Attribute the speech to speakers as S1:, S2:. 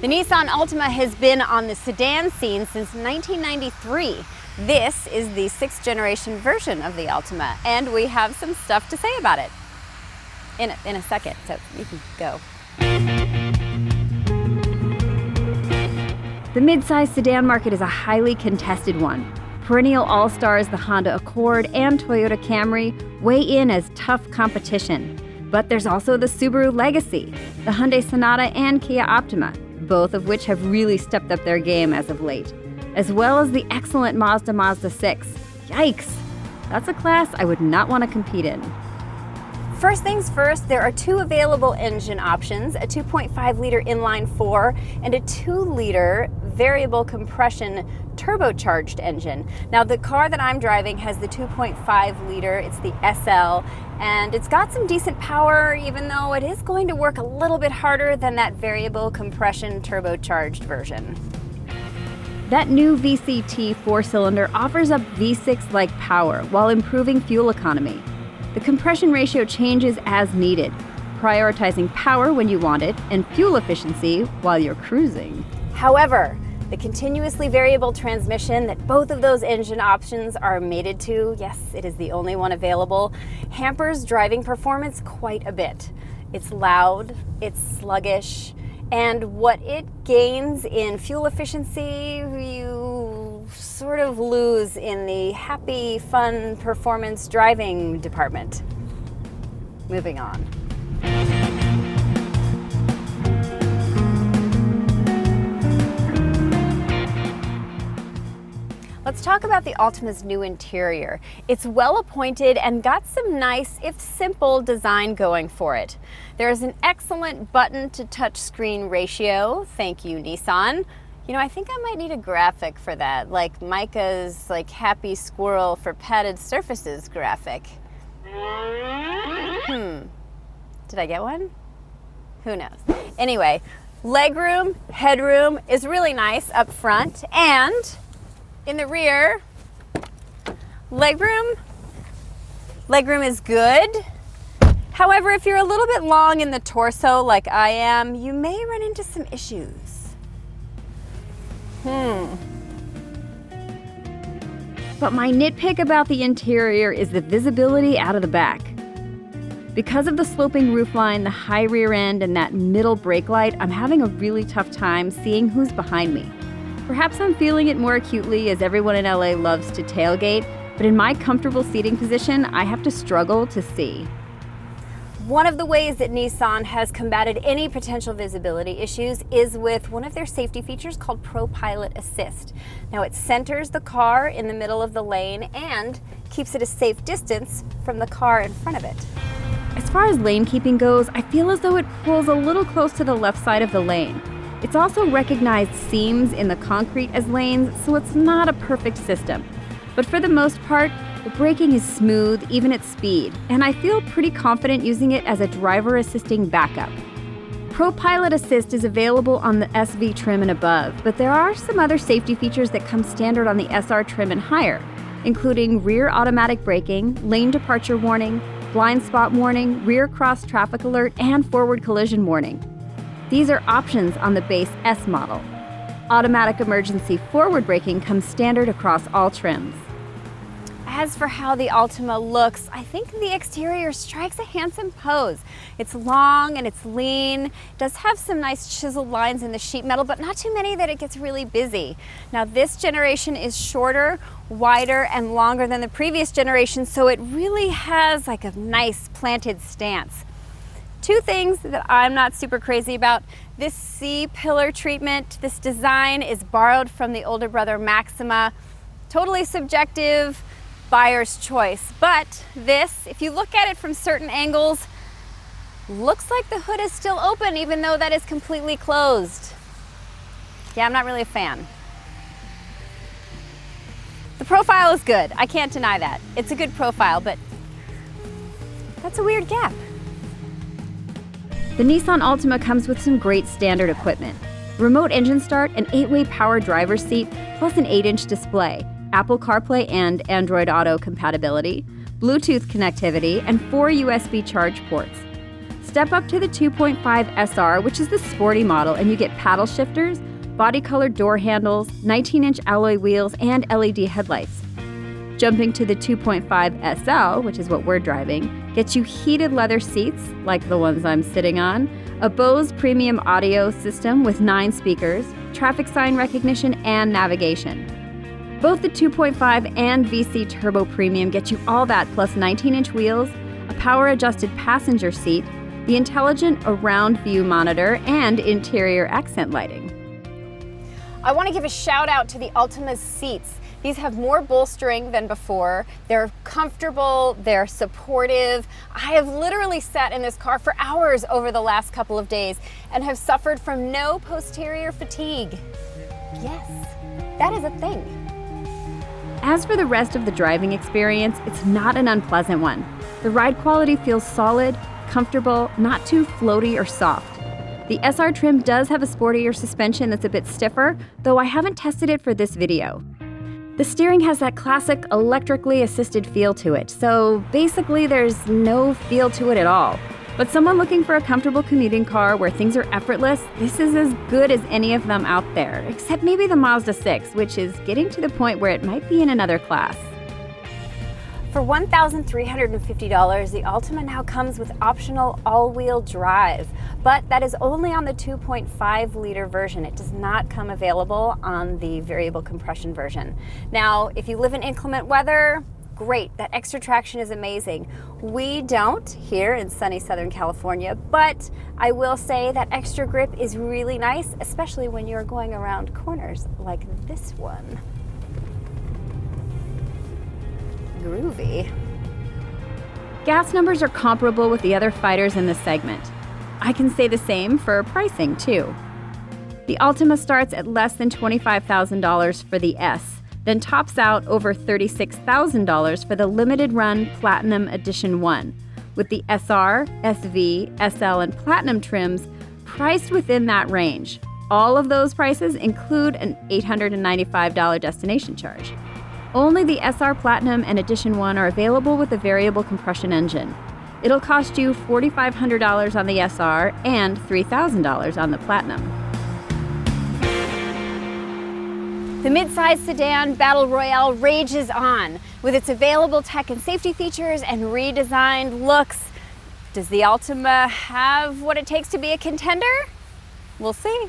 S1: The Nissan Altima has been on the sedan scene since 1993. This is the 6th generation version of the Altima, and we have some stuff to say about it in a second, so you can go. The mid-size sedan market is a highly contested one. Perennial all-stars, the Honda Accord and Toyota Camry, weigh in as tough competition. But there's also the Subaru Legacy, the Hyundai Sonata and Kia Optima, both of which have really stepped up their game as of late, as well as the excellent Mazda 6. Yikes! That's a class I would not want to compete in. First things first, there are two available engine options, a 2.5-liter inline-4 and a 2-liter variable compression turbocharged engine. Now, the car that I'm driving has the 2.5-liter, it's the SL, and it's got some decent power, even though it is going to work a little bit harder than that variable compression turbocharged version. That new VCT 4-cylinder offers up V6-like power while improving fuel economy. The compression ratio changes as needed, prioritizing power when you want it and fuel efficiency while you're cruising. However, the continuously variable transmission that both of those engine options are mated to, yes, it is the only one available, hampers driving performance quite a bit. It's loud, it's sluggish, and what it gains in fuel efficiency, you sort of lose in the happy, fun performance driving department. Moving on. Let's talk about the Altima's new interior. It's well appointed and got some nice, if simple, design going for it. There is an excellent button to touchscreen ratio. Thank you, Nissan. You know, I think I might need a graphic for that, like Micah's happy squirrel for padded surfaces graphic. Did I get one? Who knows? Anyway, legroom, headroom is really nice up front, and in the rear, legroom is good. However, if you're a little bit long in the torso like I am, you may run into some issues. But my nitpick about the interior is the visibility out of the back. Because of the sloping roofline, the high rear end, and that middle brake light, I'm having a really tough time seeing who's behind me. Perhaps I'm feeling it more acutely as everyone in LA loves to tailgate, but in my comfortable seating position, I have to struggle to see. One of the ways that Nissan has combated any potential visibility issues is with one of their safety features called ProPilot Assist. Now, it centers the car in the middle of the lane and keeps it a safe distance from the car in front of it. As far as lane keeping goes, I feel as though it pulls a little close to the left side of the lane. It's also recognized seams in the concrete as lanes, so it's not a perfect system. But for the most part, the braking is smooth, even at speed, and I feel pretty confident using it as a driver-assisting backup. ProPilot Assist is available on the SV trim and above, but there are some other safety features that come standard on the SR trim and higher, including rear automatic braking, lane departure warning, blind spot warning, rear cross traffic alert, and forward collision warning. These are options on the base S model. Automatic emergency forward braking comes standard across all trims. As for how the Altima looks, I think the exterior strikes a handsome pose. It's long and it's lean. It does have some nice chiseled lines in the sheet metal, but not too many that it gets really busy. Now, this generation is shorter, wider, and longer than the previous generation, so it really has a nice planted stance. Two things that I'm not super crazy about. This C-pillar treatment, this design is borrowed from the older brother Maxima. Totally subjective, buyer's choice. But this, if you look at it from certain angles, looks like the hood is still open even though that is completely closed. Yeah, I'm not really a fan. The profile is good, I can't deny that. It's a good profile, but that's a weird gap. The Nissan Altima comes with some great standard equipment. Remote engine start, an 8-way power driver's seat, plus an 8-inch display, Apple CarPlay and Android Auto compatibility, Bluetooth connectivity, and 4 USB charge ports. Step up to the 2.5 SR, which is the sporty model, and you get paddle shifters, body-colored door handles, 19-inch alloy wheels, and LED headlights. Jumping to the 2.5 SL, which is what we're driving, gets you heated leather seats, like the ones I'm sitting on, a Bose premium audio system with 9 speakers, traffic sign recognition, and navigation. Both the 2.5 and VC Turbo Premium get you all that plus 19-inch wheels, a power-adjusted passenger seat, the intelligent around view monitor, and interior accent lighting.
S2: I want to give a shout out to the Altima's seats. These have more bolstering than before. They're comfortable, they're supportive. I have literally sat in this car for hours over the last couple of days and have suffered from no posterior fatigue. Yes, that is a thing.
S1: As for the rest of the driving experience, it's not an unpleasant one. The ride quality feels solid, comfortable, not too floaty or soft. The SR trim does have a sportier suspension that's a bit stiffer, though I haven't tested it for this video. The steering has that classic electrically assisted feel to it, so basically there's no feel to it at all. But someone looking for a comfortable commuting car where things are effortless, this is as good as any of them out there, except maybe the Mazda 6, which is getting to the point where it might be in another class.
S2: For $1,350, the Altima now comes with optional all-wheel drive, but that is only on the 2.5-liter version. It does not come available on the variable compression version. Now, if you live in inclement weather, great, that extra traction is amazing. We don't here in sunny Southern California, but I will say that extra grip is really nice, especially when you're going around corners like this one. Groovy.
S1: Gas numbers are comparable with the other fighters in this segment. I can say the same for pricing too. The Altima starts at less than $25,000 for the S, then tops out over $36,000 for the limited run Platinum Edition 1, with the SR, SV, SL, and Platinum trims priced within that range. All of those prices include an $895 destination charge. Only the SR Platinum and Edition 1 are available with a variable compression engine. It'll cost you $4,500 on the SR and $3,000 on the Platinum.
S2: The midsize sedan battle royale rages on with its available tech and safety features and redesigned looks. Does the Altima have what it takes to be a contender? We'll see.